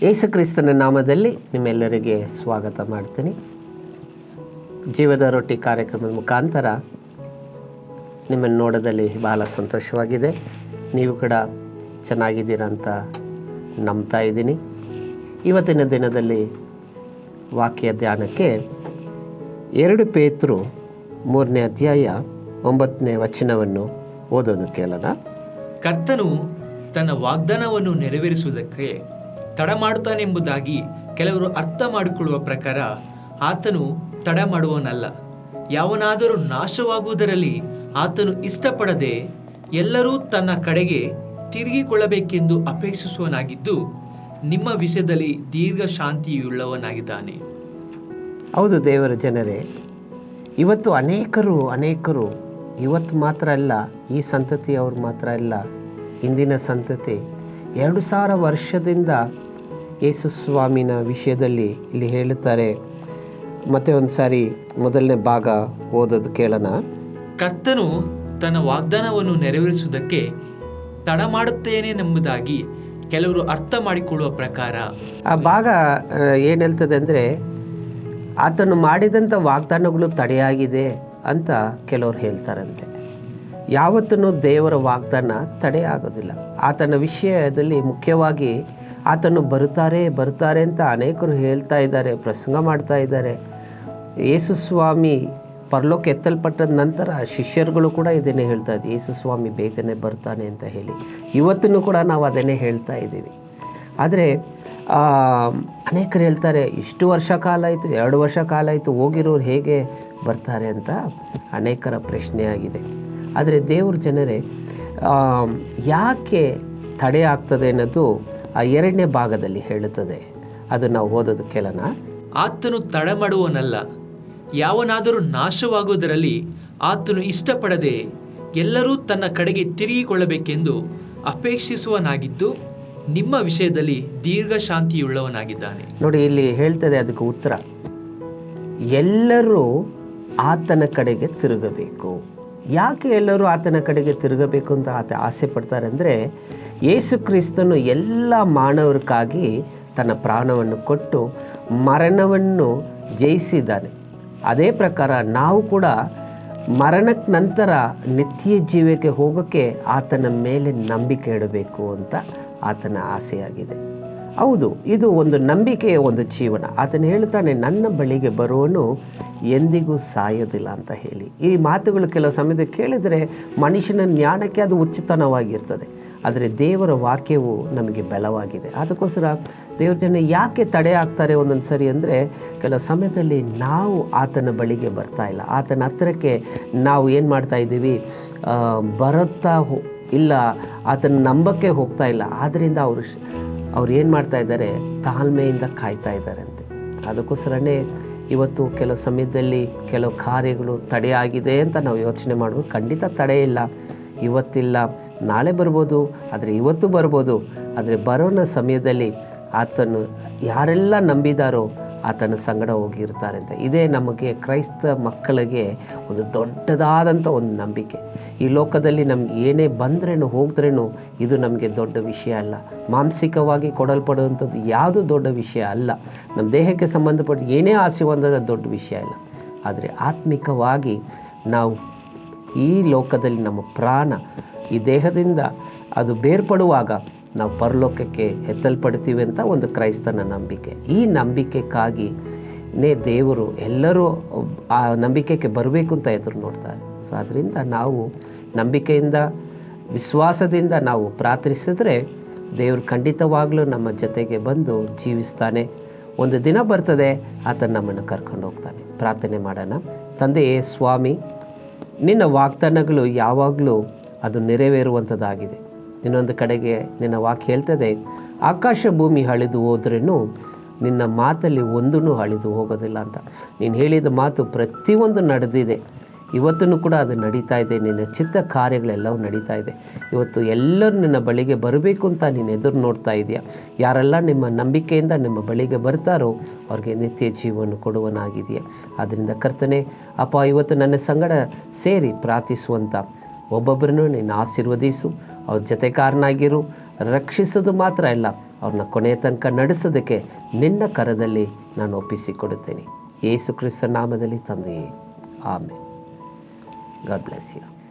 ಯೇಸು ಕ್ರಿಸ್ತನ ನಾಮದಲ್ಲಿ ನಿಮ್ಮೆಲ್ಲರಿಗೆ ಸ್ವಾಗತ ಮಾಡ್ತೀನಿ. ಜೀವದ ರೊಟ್ಟಿ ಕಾರ್ಯಕ್ರಮದ ಮುಖಾಂತರ ನಿಮ್ಮನ್ನು ನೋಡೋದಲ್ಲಿ ಬಹಳ ಸಂತೋಷವಾಗಿದೆ. ನೀವು ಕೂಡ ಚೆನ್ನಾಗಿದ್ದೀರಾ ಅಂತ ನಂಬ್ತಾ ಇದ್ದೀನಿ. ಇವತ್ತಿನ ದಿನದಲ್ಲಿ ವಾಕ್ಯ ಧ್ಯಾನಕ್ಕೆ 2 ಪೇತ್ರರು 3ನೇ ಅಧ್ಯಾಯ 9ನೇ ವಚನವನ್ನು ಓದೋದು ಕೇಳೋಣ. ಕರ್ತನು ತನ್ನ ವಾಗ್ದಾನವನ್ನು ನೆರವೇರಿಸುವುದಕ್ಕೆ ತಡ ಮಾಡುತ್ತಾನೆಂಬುದಾಗಿ ಕೆಲವರು ಅರ್ಥ ಮಾಡಿಕೊಳ್ಳುವ ಪ್ರಕಾರ ಆತನು ತಡ ಮಾಡುವನಲ್ಲ. ಯಾವನಾದರೂ ನಾಶವಾಗುವುದರಲ್ಲಿ ಆತನು ಇಷ್ಟಪಡದೆ ಎಲ್ಲರೂ ತನ್ನ ಕಡೆಗೆ ತಿರುಗಿಕೊಳ್ಳಬೇಕೆಂದು ಅಪೇಕ್ಷಿಸುವನಾಗಿದ್ದು ನಿಮ್ಮ ವಿಷಯದಲ್ಲಿ ದೀರ್ಘ ಶಾಂತಿಯುಳ್ಳವನಾಗಿದ್ದಾನೆ. ಹೌದು ದೇವರ ಜನರೇ, ಇವತ್ತು ಅನೇಕರು ಇವತ್ತು ಮಾತ್ರ ಅಲ್ಲ, ಈ ಸಂತತಿಯವರು ಮಾತ್ರ ಅಲ್ಲ, ಇಂದಿನ ಸಂತತಿ 2000 ವರ್ಷದಿಂದ ಯೇಸು ಸ್ವಾಮಿನ ವಿಷಯದಲ್ಲಿ ಇಲ್ಲಿ ಹೇಳುತ್ತಾರೆ. ಮತ್ತೆ ಒಂದು ಸಾರಿ ಮೊದಲನೇ ಭಾಗ ಓದೋದು ಕೇಳೋಣ. ಕರ್ತನು ತನ್ನ ವಾಗ್ದಾನವನ್ನು ನೆರವೇರಿಸುವುದಕ್ಕೆ ತಡ ಮಾಡುತ್ತೇನೆಂಬುದಾಗಿ ಕೆಲವರು ಅರ್ಥ ಮಾಡಿಕೊಳ್ಳುವ ಪ್ರಕಾರ ಆ ಭಾಗ ಏನು ಹೇಳ್ತದೆ ಅಂದರೆ, ಆತನು ಮಾಡಿದಂಥ ವಾಗ್ದಾನಗಳು ತಡೆಯಾಗಿದೆ ಅಂತ ಕೆಲವರು ಹೇಳ್ತಾರಂತೆ. ಯಾವತ್ತೂ ದೇವರ ವಾಗ್ದಾನ ತಡೆಯಾಗೋದಿಲ್ಲ. ಆತನ ವಿಷಯದಲ್ಲಿ ಮುಖ್ಯವಾಗಿ ಆತನು ಬರುತ್ತಾರೆ ಅಂತ ಅನೇಕರು ಹೇಳ್ತಾ ಇದ್ದಾರೆ, ಪ್ರಸಂಗ ಮಾಡ್ತಾ ಇದ್ದಾರೆ. ಯೇಸು ಸ್ವಾಮಿ ಪರಲೋಕ ಎತ್ತಲ್ಪಟ್ಟ ನಂತರ ಶಿಷ್ಯರುಗಳು ಕೂಡ ಇದನ್ನೇ ಹೇಳ್ತಾ ಇದ್ದೀವಿ, ಯೇಸು ಸ್ವಾಮಿ ಬೇಗನೆ ಬರ್ತಾನೆ ಅಂತ ಹೇಳಿ. ಇವತ್ತೂ ಕೂಡ ನಾವು ಅದನ್ನೇ ಹೇಳ್ತಾ ಇದ್ದೀವಿ. ಆದರೆ ಅನೇಕರು ಹೇಳ್ತಾರೆ, ಇಷ್ಟು ವರ್ಷ ಕಾಲ ಆಯಿತು, 2 ವರ್ಷ ಕಾಲ ಆಯಿತು, ಹೋಗಿರೋರು ಹೇಗೆ ಬರ್ತಾರೆ ಅಂತ ಅನೇಕರ ಪ್ರಶ್ನೆಯಾಗಿದೆ. ಆದರೆ ದೇವ್ರ ಜನರೇ, ಯಾಕೆ ತಡೆ ಆಗ್ತದೆ ಅನ್ನೋದು ಆ 2ನೇ ಭಾಗದಲ್ಲಿ ಹೇಳುತ್ತದೆ. ಅದು ನಾವು ಓದೋದು ಕೇಳೋಣ. ಆತನು ತಡ ಮಾಡುವನಲ್ಲ, ಯಾವನಾದರೂ ನಾಶವಾಗುವುದರಲ್ಲಿ ಆತನು ಇಷ್ಟಪಡದೆ ಎಲ್ಲರೂ ತನ್ನ ಕಡೆಗೆ ತಿರುಗಿಕೊಳ್ಳಬೇಕೆಂದು ಅಪೇಕ್ಷಿಸುವನಾಗಿದ್ದು ನಿಮ್ಮ ವಿಷಯದಲ್ಲಿ ದೀರ್ಘ ಶಾಂತಿಯುಳ್ಳವನಾಗಿದ್ದಾನೆ. ನೋಡಿ, ಇಲ್ಲಿ ಹೇಳ್ತದೆ ಅದಕ್ಕೆ ಉತ್ತರ. ಎಲ್ಲರೂ ಆತನ ಕಡೆಗೆ ತಿರುಗಬೇಕು. ಯಾಕೆ ಎಲ್ಲರೂ ಆತನ ಕಡೆಗೆ ತಿರುಗಬೇಕು ಅಂತ ಆಸೆ ಪಡ್ತಾರೆ ಅಂದರೆ, ಯೇಸು ಕ್ರಿಸ್ತನು ಎಲ್ಲ ಮಾನವರಿಗಾಗಿ ತನ್ನ ಪ್ರಾಣವನ್ನು ಕೊಟ್ಟು ಮರಣವನ್ನು ಜಯಿಸಿದ್ದಾನೆ. ಅದೇ ಪ್ರಕಾರ ನಾವು ಕೂಡ ಮರಣಕ್ಕೆ ನಂತರ ನಿತ್ಯ ಜೀವಕ್ಕೆ ಹೋಗೋಕ್ಕೆ ಆತನ ಮೇಲೆ ನಂಬಿಕೆ ಇಡಬೇಕು ಅಂತ ಆತನ ಆಸೆಯಾಗಿದೆ. ಹೌದು, ಇದು ಒಂದು ನಂಬಿಕೆಯ ಒಂದು ಜೀವನ. ಆತನು ಹೇಳ್ತಾನೆ, ನನ್ನ ಬಳಿಗೆ ಬರುವನು ಎಂದಿಗೂ ಸಾಯೋದಿಲ್ಲ ಅಂತ ಹೇಳಿ. ಈ ಮಾತುಗಳು ಕೆಲವು ಸಮಯದಲ್ಲಿ ಕೇಳಿದರೆ ಮನುಷ್ಯನ ಜ್ಞಾನಕ್ಕೆ ಅದು ಉಚಿತನವಾಗಿರ್ತದೆ. ಆದರೆ ದೇವರ ವಾಕ್ಯವು ನಮಗೆ ಬಲವಾಗಿದೆ. ಅದಕ್ಕೋಸ್ಕರ ದೇವ್ರ ಜನ ಯಾಕೆ ತಡೆ ಆಗ್ತಾರೆ ಒಂದೊಂದು ಸರಿ ಅಂದರೆ, ಕೆಲವು ಸಮಯದಲ್ಲಿ ನಾವು ಆತನ ಬಳಿಗೆ ಬರ್ತಾ ಇಲ್ಲ, ಆತನ ಹತ್ತಿರಕ್ಕೆ ನಾವು ಏನು ಮಾಡ್ತಾ ಇದ್ದೀವಿ, ಇಲ್ಲ, ಆತನ ನಂಬಕ್ಕೆ ಹೋಗ್ತಾ ಇಲ್ಲ. ಆದ್ದರಿಂದ ಅವ್ರು ಏನು ಮಾಡ್ತಾ ಇದ್ದಾರೆ, ತಾಳ್ಮೆಯಿಂದ ಕಾಯ್ತಾ ಇದ್ದಾರೆ ಅಂತೆ. ಅದಕ್ಕೋಸ್ಕರನೇ ಇವತ್ತು ಕೆಲವು ಸಮಯದಲ್ಲಿ ಕೆಲವು ಕಾರ್ಯಗಳು ತಡೆಯಾಗಿದೆ ಅಂತ ನಾವು ಯೋಚನೆ ಮಾಡ್ಬೋದು. ಖಂಡಿತ ತಡೆ ಇಲ್ಲ, ಇವತ್ತಿಲ್ಲ, ನಾಳೆ ಬರ್ಬೋದು, ಆದರೆ ಇವತ್ತು ಬರ್ಬೋದು. ಆದರೆ ಬರೋಣ ಸಮಯದಲ್ಲಿ ಆತನು ಯಾರೆಲ್ಲ ನಂಬಿದಾರೋ ಆತನ ಸಂಗಡ ಹೋಗಿರ್ತಾರೆ ಅಂತ. ಇದೇ ನಮಗೆ ಕ್ರೈಸ್ತ ಮಕ್ಕಳಿಗೆ ಒಂದು ದೊಡ್ಡದಾದಂಥ ಒಂದು ನಂಬಿಕೆ. ಈ ಲೋಕದಲ್ಲಿ ನಮ್ಗೆ ಏನೇ ಬಂದ್ರೇನು ಹೋದ್ರೇನು ಇದು ನಮಗೆ ದೊಡ್ಡ ವಿಷಯ ಅಲ್ಲ. ಮಾನಸಿಕವಾಗಿ ಕೊಡಲ್ಪಡುವಂಥದ್ದು ಯಾವುದು ದೊಡ್ಡ ವಿಷಯ ಅಲ್ಲ. ನಮ್ಮ ದೇಹಕ್ಕೆ ಸಂಬಂಧಪಟ್ಟ ಏನೇ ಆಶೀರ್ವಾದ ದೊಡ್ಡ ವಿಷಯ ಇಲ್ಲ. ಆದರೆ ಆತ್ಮಿಕವಾಗಿ ನಾವು ಈ ಲೋಕದಲ್ಲಿ ನಮ್ಮ ಪ್ರಾಣ ಈ ದೇಹದಿಂದ ಅದು ಬೇರ್ಪಡುವಾಗ ನಾವು ಪರಲೋಕಕ್ಕೆ ಎತ್ತಲ್ಪಡ್ತೀವಿ ಅಂತ ಒಂದು ಕ್ರೈಸ್ತನ ನಂಬಿಕೆ. ಈ ನಂಬಿಕೆಗಾಗಿನೇ ದೇವರು ಎಲ್ಲರೂ ಆ ನಂಬಿಕೆಗೆ ಬರಬೇಕು ಅಂತ ಎದುರು ನೋಡ್ತಾರೆ. ಸೊ ಅದರಿಂದ ನಾವು ನಂಬಿಕೆಯಿಂದ ವಿಶ್ವಾಸದಿಂದ ನಾವು ಪ್ರಾರ್ಥಿಸಿದ್ರೆ ದೇವರು ಖಂಡಿತವಾಗಲೂ ನಮ್ಮ ಜೊತೆಗೆ ಬಂದು ಜೀವಿಸ್ತಾನೆ. ಒಂದು ದಿನ ಬರ್ತದೆ, ಆತ ನಮ್ಮನ್ನು ಕರ್ಕೊಂಡು ಹೋಗ್ತಾನೆ. ಪ್ರಾರ್ಥನೆ ಮಾಡೋಣ. ತಂದೆಯೇ ಸ್ವಾಮಿ, ನಿನ್ನ ವಾಗ್ದಾನಗಳು ಯಾವಾಗಲೂ ಅದು ನೆರವೇರುವಂಥದ್ದಾಗಿದೆ. ಇನ್ನೊಂದು ಕಡೆಗೆ ನಿನ್ನ ವಾಕ್ಯ ಹೇಳ್ತದೆ, ಆಕಾಶ ಭೂಮಿ ಅಳಿದು ಹೋದ್ರೂ ನಿನ್ನ ಮಾತಲ್ಲಿ ಒಂದೂ ಅಳಿದು ಹೋಗೋದಿಲ್ಲ ಅಂತ. ನೀನು ಹೇಳಿದ ಮಾತು ಪ್ರತಿಯೊಂದು ನಡೆದಿದೆ. ಇವತ್ತೂ ಕೂಡ ಅದು ನಡೀತಾ ಇದೆ. ನಿನ್ನ ಚಿತ್ತ ಕಾರ್ಯಗಳೆಲ್ಲವೂ ನಡೀತಾ ಇದೆ. ಇವತ್ತು ಎಲ್ಲರೂ ನಿನ್ನ ಬಳಿಗೆ ಬರಬೇಕು ಅಂತ ನೀನು ಎದುರು ನೋಡ್ತಾ ಇದೆಯಾ. ಯಾರೆಲ್ಲ ನಿಮ್ಮ ನಂಬಿಕೆಯಿಂದ ನಿಮ್ಮ ಬಳಿಗೆ ಬರ್ತಾರೋ ಅವ್ರಿಗೆ ನಿತ್ಯ ಜೀವನ ಕೊಡುವನಾಗಿದೆಯಾ. ಆದ್ದರಿಂದ ಕರ್ತನೆ ಅಪ್ಪ, ಇವತ್ತು ನನ್ನ ಸಂಗಡ ಸೇರಿ ಪ್ರಾರ್ಥಿಸುವಂಥ ಒಬ್ಬೊಬ್ಬರನ್ನು ನೀನು ಆಶೀರ್ವದಿಸು. ಅವ್ರ ಜೊತೆಗಾರನಾಗಿರು. ರಕ್ಷಿಸೋದು ಮಾತ್ರ ಅಲ್ಲ, ಅವ್ರನ್ನ ಕೊನೆಯ ತನಕ ನಡೆಸೋದಕ್ಕೆ ನಿನ್ನ ಕರದಲ್ಲಿ ನಾನು ಒಪ್ಪಿಸಿಕೊಡುತ್ತೇನೆ. ಯೇಸು ಕ್ರಿಸ್ತ ನಾಮದಲ್ಲಿ ತಂದೆಯೇ, ಆಮೇನ್. God bless you.